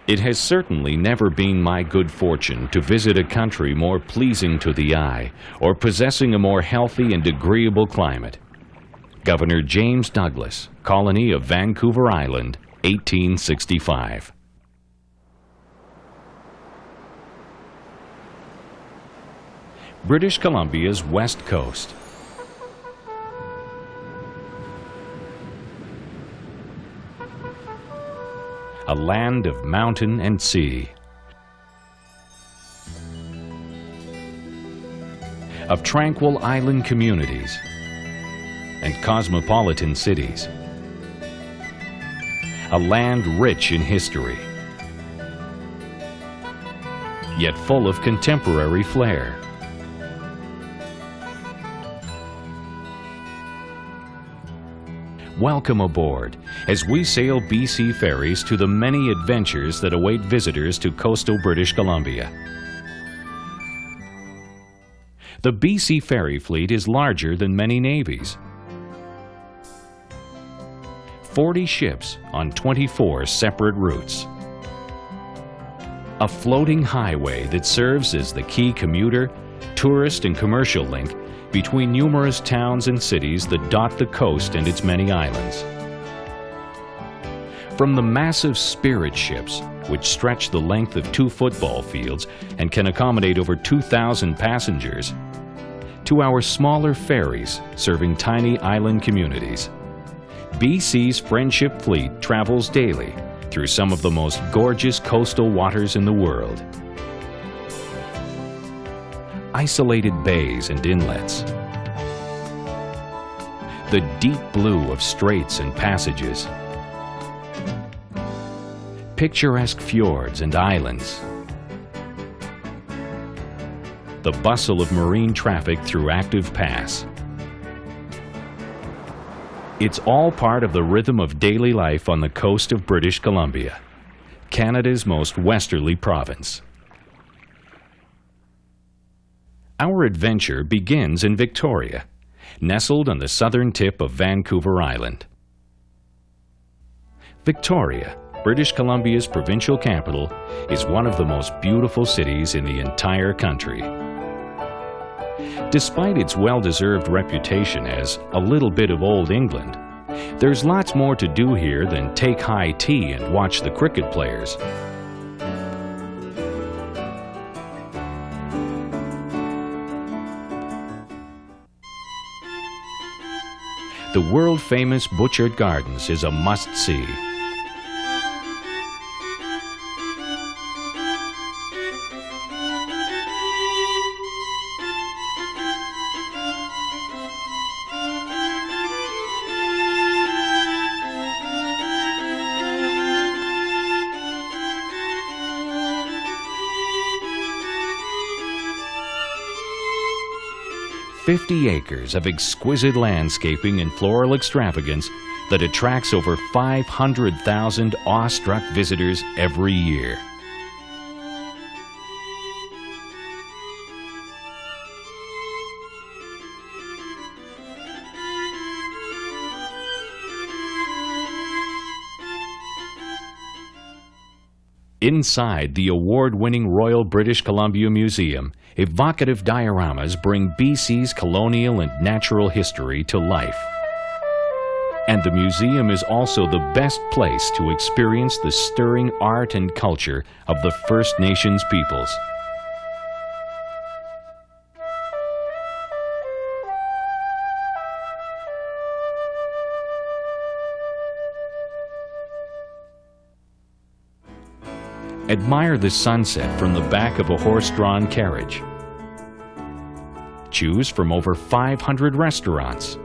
It has certainly never been my good fortune to visit a country more pleasing to the eye or possessing a more healthy and agreeable climate. Governor James Douglas, Colony of Vancouver Island, 1865. British Columbia's west coast. A land of mountain and sea, of tranquil island communities and cosmopolitan cities, a land rich in history, yet full of contemporary flair. Welcome aboard as we sail BC Ferries to the many adventures that await visitors to coastal British Columbia. The BC Ferry fleet is larger than many navies. 40 ships on 24 separate routes. A floating highway that serves as the key commuter, tourist and commercial link between numerous towns and cities that dot the coast and its many islands. From the massive spirit ships, which stretch the length of 2 football fields and can accommodate over 2,000 passengers, to our smaller ferries serving tiny island communities, BC's Friendship Fleet travels daily through some of the most gorgeous coastal waters in the world. Isolated bays and inlets, the deep blue of straits and passages, picturesque fjords and islands, the bustle of marine traffic through active pass. It's all part of the rhythm of daily life on the coast of British Columbia, Canada's most westerly province. Our adventure begins in Victoria, nestled on the southern tip of Vancouver Island. Victoria, British Columbia's provincial capital, is one of the most beautiful cities in the entire country. Despite its well-deserved reputation as a little bit of old England, there's lots more to do here than take high tea and watch the cricket players. The world-famous Butchart Gardens is a must-see. "50 acres of exquisite landscaping and floral extravagance that attracts over 500,000 awestruck visitors every year. Inside the award-winning Royal British Columbia Museum, evocative dioramas bring BC's colonial and natural history to life. And the museum is also the best place to experience the stirring art and culture of the First Nations peoples. Admire the sunset from the back of a horse-drawn carriage. Choose from over 500 restaurants.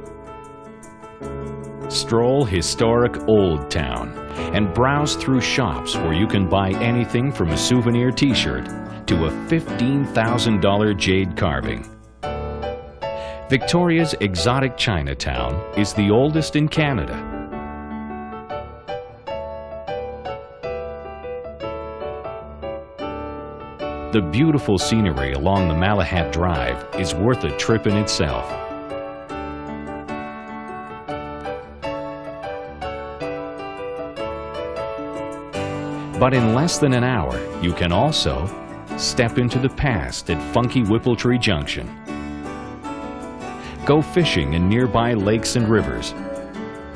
Stroll historic Old Town and browse through shops where you can buy anything from a souvenir t-shirt to a $15,000 jade carving. Victoria's exotic Chinatown is the oldest in Canada. The beautiful scenery along the Malahat Drive is worth a trip in itself. But in less than an hour, you can also step into the past at funky Whippletree Junction, go fishing in nearby lakes and rivers,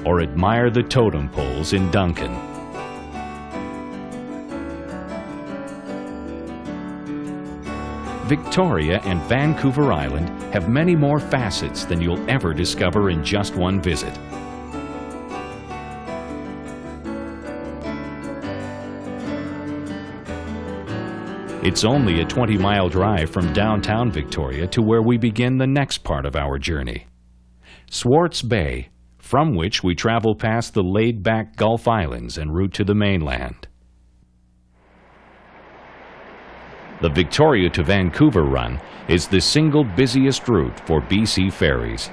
or admire the totem poles in Duncan. Victoria and Vancouver Island have many more facets than you'll ever discover in just one visit. It's only a 20-mile drive from downtown Victoria to where we begin the next part of our journey, Swartz Bay, from which we travel past the laid-back Gulf Islands en route to the mainland. The Victoria to Vancouver run is the single busiest route for BC Ferries.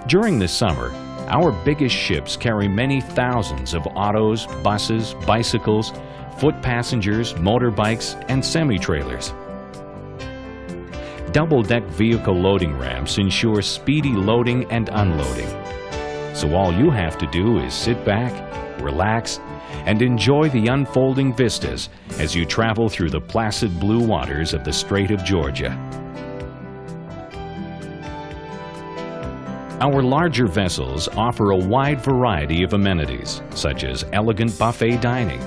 During the summer, our biggest ships carry many thousands of autos, buses, bicycles, foot passengers, motorbikes, and semi-trailers. Double-deck vehicle loading ramps ensure speedy loading and unloading. So all you have to do is sit back, relax, and enjoy the unfolding vistas as you travel through the placid blue waters of the Strait of Georgia. Our larger vessels offer a wide variety of amenities, such as elegant buffet dining,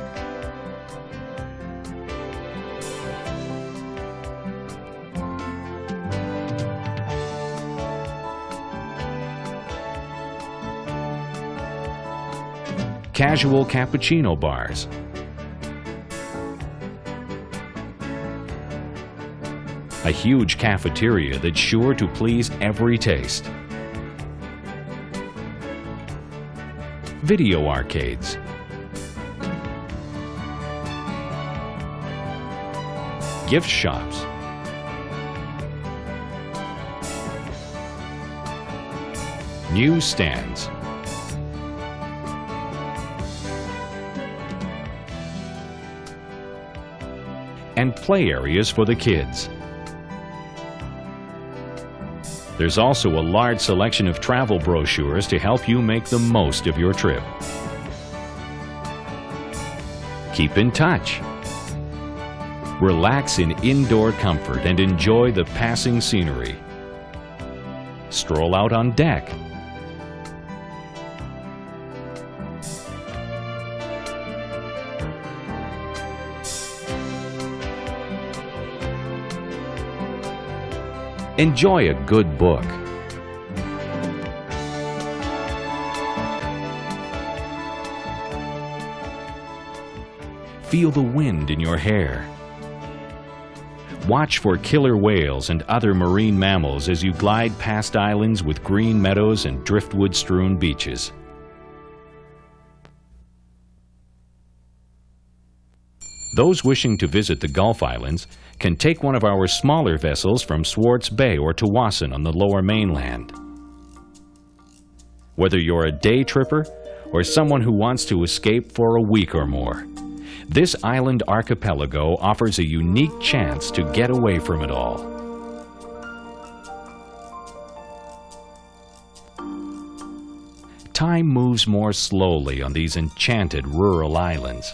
casual cappuccino bars, a huge cafeteria that's sure to please every taste, video arcades, gift shops, newsstands, and play areas for the kids. There's also a large selection of travel brochures to help you make the most of your trip. Keep in touch. Relax in indoor comfort and enjoy the passing scenery. Stroll out on deck. Enjoy a good book. Feel the wind in your hair. Watch for killer whales and other marine mammals as you glide past islands with green meadows and driftwood-strewn beaches. Those wishing to visit the Gulf Islands can take one of our smaller vessels from Swartz Bay or Tawasin on the lower mainland. Whether you're a day tripper or someone who wants to escape for a week or more, this island archipelago offers a unique chance to get away from it all. Time moves more slowly on these enchanted rural islands.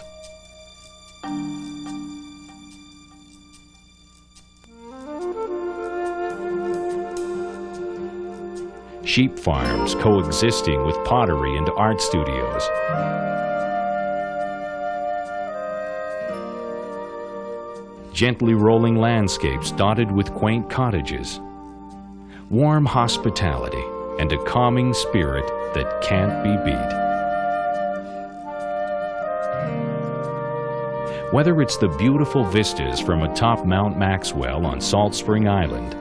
Sheep farms coexisting with pottery and art studios. Gently rolling landscapes dotted with quaint cottages. Warm hospitality and a calming spirit that can't be beat. Whether it's the beautiful vistas from atop Mount Maxwell on Salt Spring Island,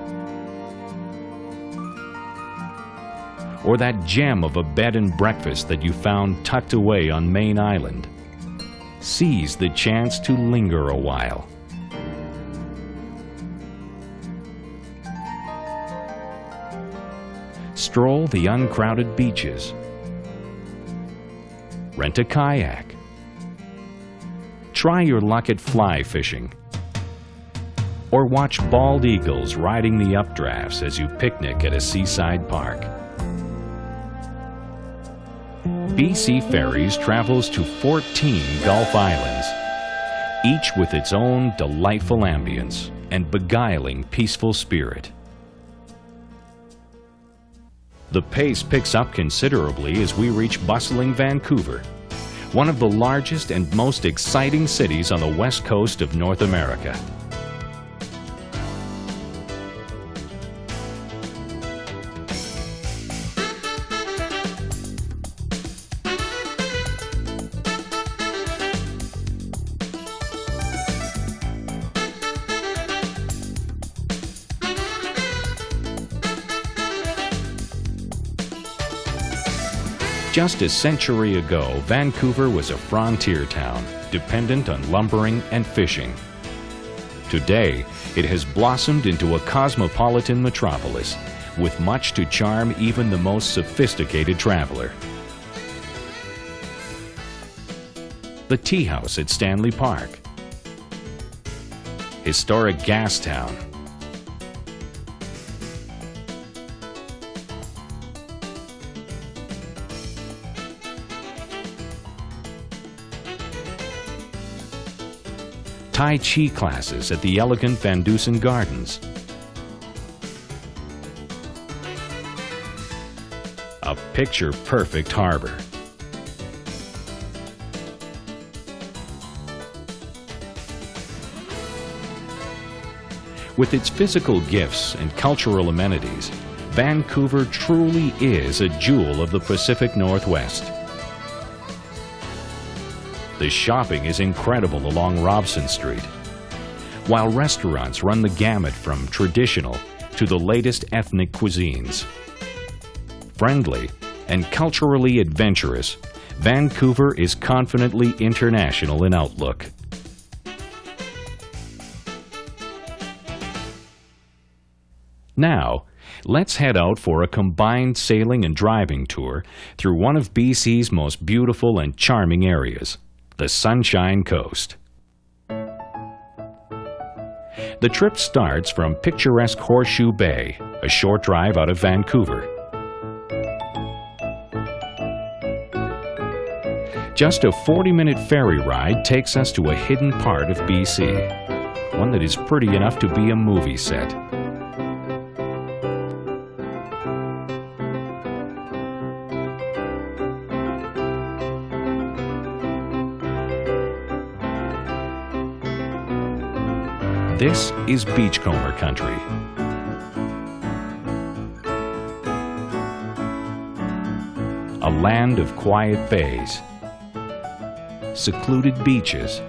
or that gem of a bed and breakfast that you found tucked away on Main Island, seize the chance to linger a while. Stroll the uncrowded beaches. Rent a kayak. Try your luck at fly fishing. Or watch bald eagles riding the updrafts as you picnic at a seaside park. BC Ferries travels to 14 Gulf Islands, each with its own delightful ambience and beguiling peaceful spirit. The pace picks up considerably as we reach bustling Vancouver, one of the largest and most exciting cities on the west coast of North America. Just a century ago, Vancouver was a frontier town, dependent on lumbering and fishing. Today, it has blossomed into a cosmopolitan metropolis, with much to charm even the most sophisticated traveler. The Tea House at Stanley Park, historic gas town, Tai Chi classes at the elegant Van Dusen Gardens, a picture-perfect harbor, with its physical gifts and cultural amenities, Vancouver truly is a jewel of the Pacific Northwest. The shopping is incredible along Robson Street, while restaurants run the gamut from traditional to the latest ethnic cuisines. Friendly and culturally adventurous, Vancouver is confidently international in outlook. Now, let's head out for a combined sailing and driving tour through one of BC's most beautiful and charming areas, the Sunshine Coast. The trip starts from picturesque Horseshoe Bay, a short drive out of Vancouver. Just a 40-minute ferry ride takes us to a hidden part of BC, one that is pretty enough to be a movie set. This is Beachcomber country. A land of quiet bays, secluded beaches,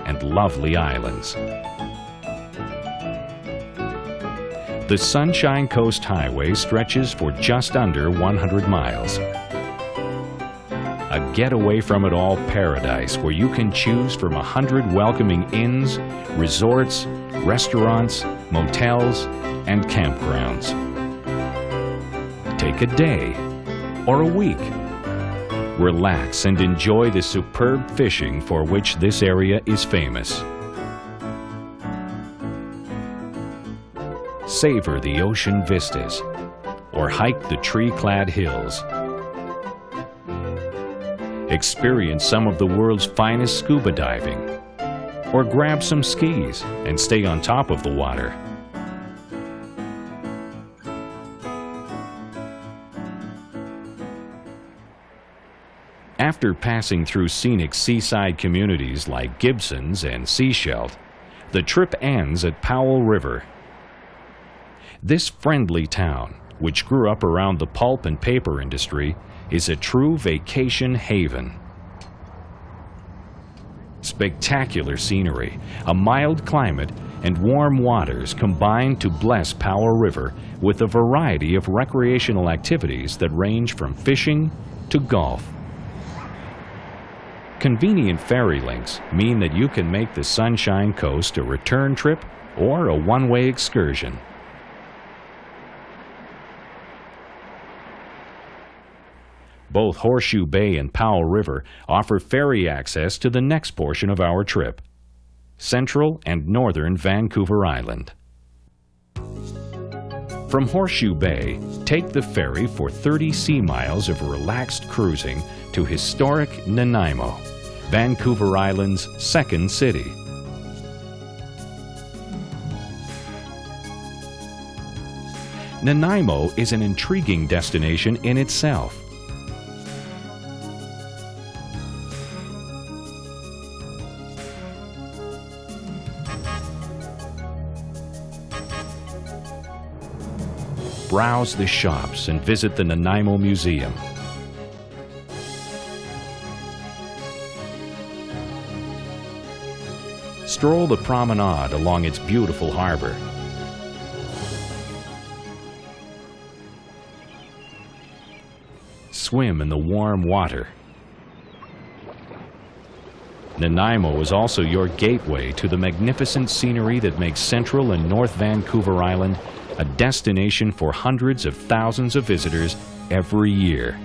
and lovely islands. The Sunshine Coast Highway stretches for just under 100 miles. A getaway-from-it-all paradise where you can choose from 100 welcoming inns, resorts, restaurants, motels, and campgrounds. Take a day or a week. Relax and enjoy the superb fishing for which this area is famous. Savor the ocean vistas or hike the tree-clad hills. Experience some of the world's finest scuba diving, or grab some skis and stay on top of the water. After passing through scenic seaside communities like Gibsons and Seashelt, the trip ends at Powell River. This friendly town, which grew up around the pulp and paper industry, is a true vacation haven. Spectacular scenery, a mild climate, and warm waters combine to bless Powell River with a variety of recreational activities that range from fishing to golf. Convenient ferry links mean that you can make the Sunshine Coast a return trip or a one-way excursion. Both Horseshoe Bay and Powell River offer ferry access to the next portion of our trip, Central and Northern Vancouver Island. From Horseshoe Bay, take the ferry for 30 sea miles of relaxed cruising to historic Nanaimo, Vancouver Island's second city. Nanaimo is an intriguing destination in itself. Browse the shops and visit the Nanaimo Museum. Stroll the promenade along its beautiful harbor. Swim in the warm water. Nanaimo is also your gateway to the magnificent scenery that makes Central and North Vancouver Island a destination for hundreds of thousands of visitors every year.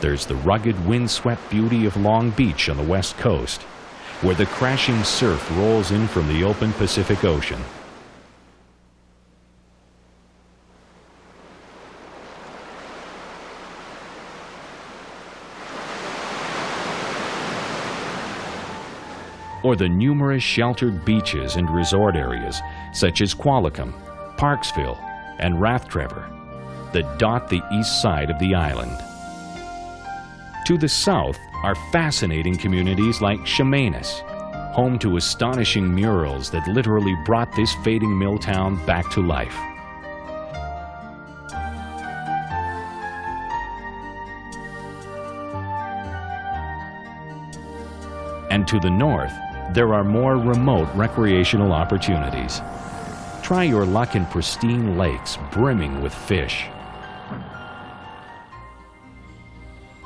There's the rugged, windswept beauty of Long Beach on the west coast, where the crashing surf rolls in from the open Pacific Ocean. Or the numerous sheltered beaches and resort areas such as Qualicum, Parksville, and Rathtrevor that dot the east side of the island. To the south are fascinating communities like Chemainus, home to astonishing murals that literally brought this fading mill town back to life. And to the north, there are more remote recreational opportunities. Try your luck in pristine lakes brimming with fish.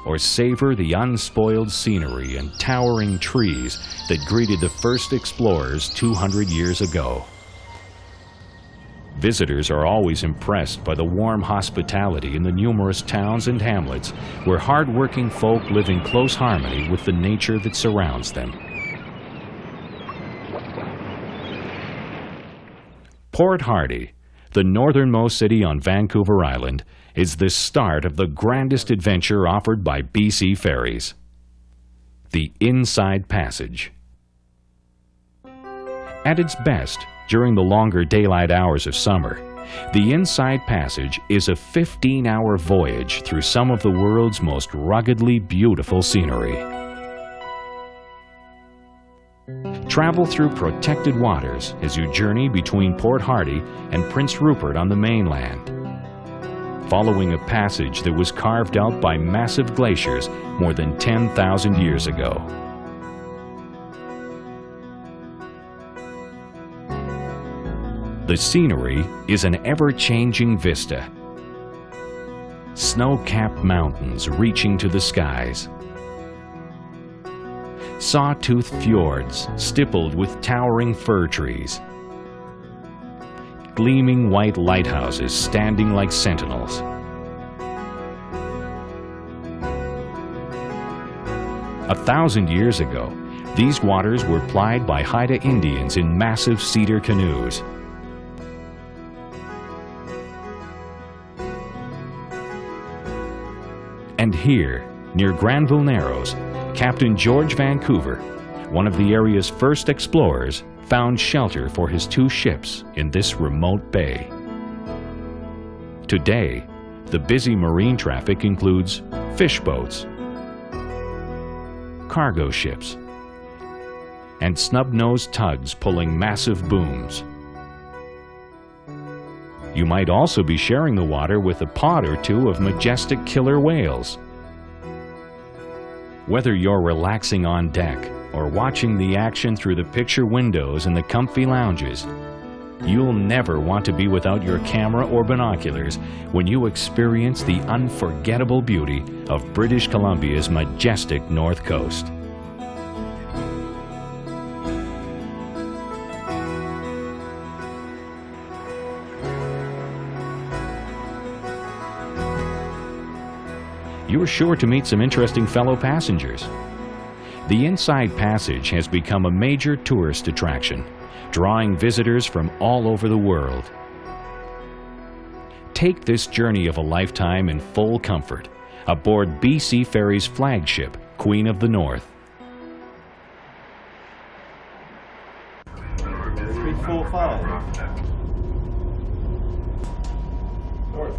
Or savor the unspoiled scenery and towering trees that greeted the first explorers 200 years ago. Visitors are always impressed by the warm hospitality in the numerous towns and hamlets where hard-working folk live in close harmony with the nature that surrounds them. Port Hardy, the northernmost city on Vancouver Island, is the start of the grandest adventure offered by BC Ferries. The Inside Passage. At its best, during the longer daylight hours of summer, the Inside Passage is a 15-hour voyage through some of the world's most ruggedly beautiful scenery. Travel through protected waters as you journey between Port Hardy and Prince Rupert on the mainland, following a passage that was carved out by massive glaciers more than 10,000 years ago. The scenery is an ever-changing vista. Snow-capped mountains reaching to the skies. Sawtooth fjords stippled with towering fir trees. Gleaming white lighthouses standing like sentinels. A 1,000 years ago, these waters were plied by Haida Indians in massive cedar canoes. And here, near Granville Narrows, Captain George Vancouver, one of the area's first explorers, found shelter for his 2 ships in this remote bay. Today, the busy marine traffic includes fish boats, cargo ships, and snub-nosed tugs pulling massive booms. You might also be sharing the water with a pod or 2 of majestic killer whales. Whether you're relaxing on deck or watching the action through the picture windows in the comfy lounges, you'll never want to be without your camera or binoculars when you experience the unforgettable beauty of British Columbia's majestic north coast. You're sure to meet some interesting fellow passengers. The Inside Passage has become a major tourist attraction, drawing visitors from all over the world. Take this journey of a lifetime in full comfort aboard BC Ferries' flagship, Queen of the North. 345. North.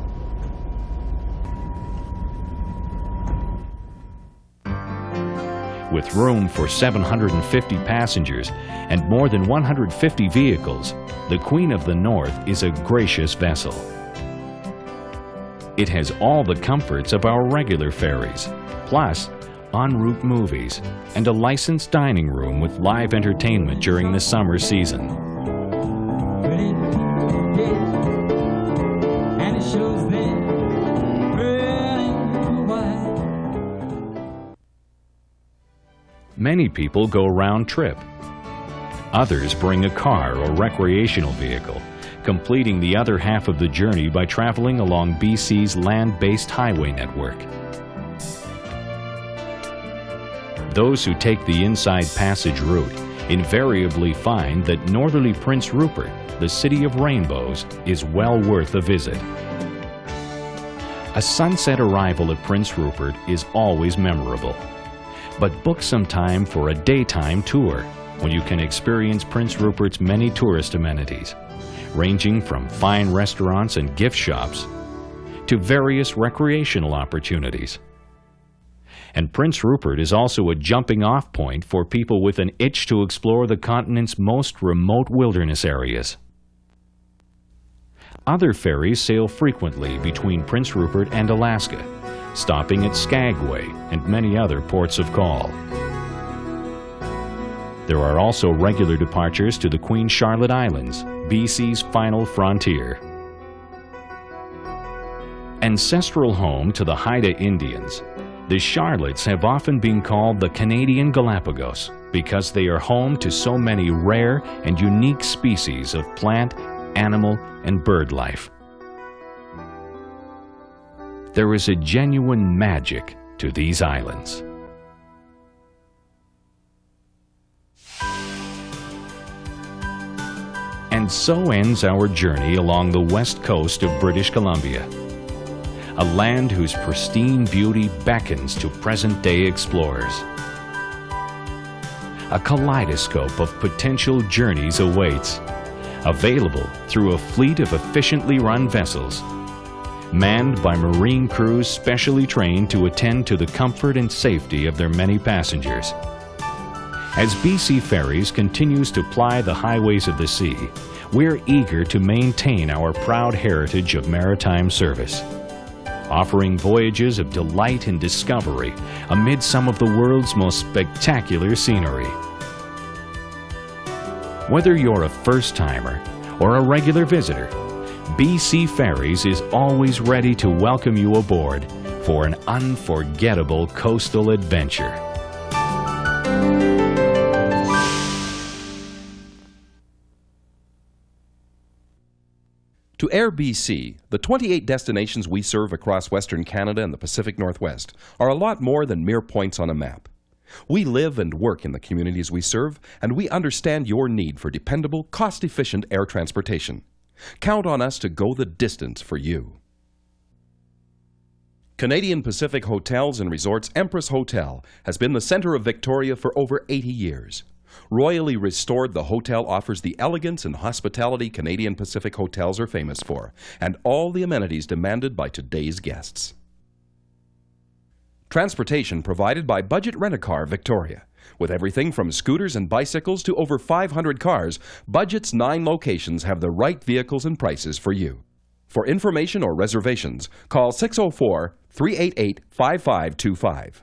With room for 750 passengers and more than 150 vehicles, the Queen of the North is a gracious vessel. It has all the comforts of our regular ferries, plus en route movies and a licensed dining room with live entertainment during the summer season. Many people go round trip. Others bring a car or recreational vehicle, completing the other half of the journey by traveling along BC's land-based highway network. Those who take the Inside Passage route invariably find that northerly Prince Rupert, the city of rainbows, is well worth a visit. A sunset arrival at Prince Rupert is always memorable, but book some time for a daytime tour when you can experience Prince Rupert's many tourist amenities, ranging from fine restaurants and gift shops to various recreational opportunities. And Prince Rupert is also a jumping-off point for people with an itch to explore the continent's most remote wilderness areas. Other ferries sail frequently between Prince Rupert and Alaska, stopping at Skagway and many other ports of call. There are also regular departures to the Queen Charlotte Islands, BC's final frontier. Ancestral home to the Haida Indians, the Charlottes have often been called the Canadian Galapagos because they are home to so many rare and unique species of plant, animal, and bird life. There is a genuine magic to these islands. And so ends our journey along the west coast of British Columbia, a land whose pristine beauty beckons to present-day explorers. A kaleidoscope of potential journeys awaits, available through a fleet of efficiently run vessels, manned by marine crews specially trained to attend to the comfort and safety of their many passengers. As BC Ferries continues to ply the highways of the sea, we're eager to maintain our proud heritage of maritime service, offering voyages of delight and discovery amid some of the world's most spectacular scenery. Whether you're a first-timer or a regular visitor, BC Ferries is always ready to welcome you aboard for an unforgettable coastal adventure. To Air BC, the 28 destinations we serve across Western Canada and the Pacific Northwest are a lot more than mere points on a map. We live and work in the communities we serve, and we understand your need for dependable, cost-efficient air transportation. Count on us to go the distance for you. Canadian Pacific Hotels and Resorts Empress Hotel has been the center of Victoria for over 80 years. Royally restored, the hotel offers the elegance and hospitality Canadian Pacific hotels are famous for, and all the amenities demanded by today's guests. Transportation provided by Budget Rent-A-Car Victoria. With everything from scooters and bicycles to over 500 cars, Budget's 9 locations have the right vehicles and prices for you. For information or reservations, call 604-388-5525.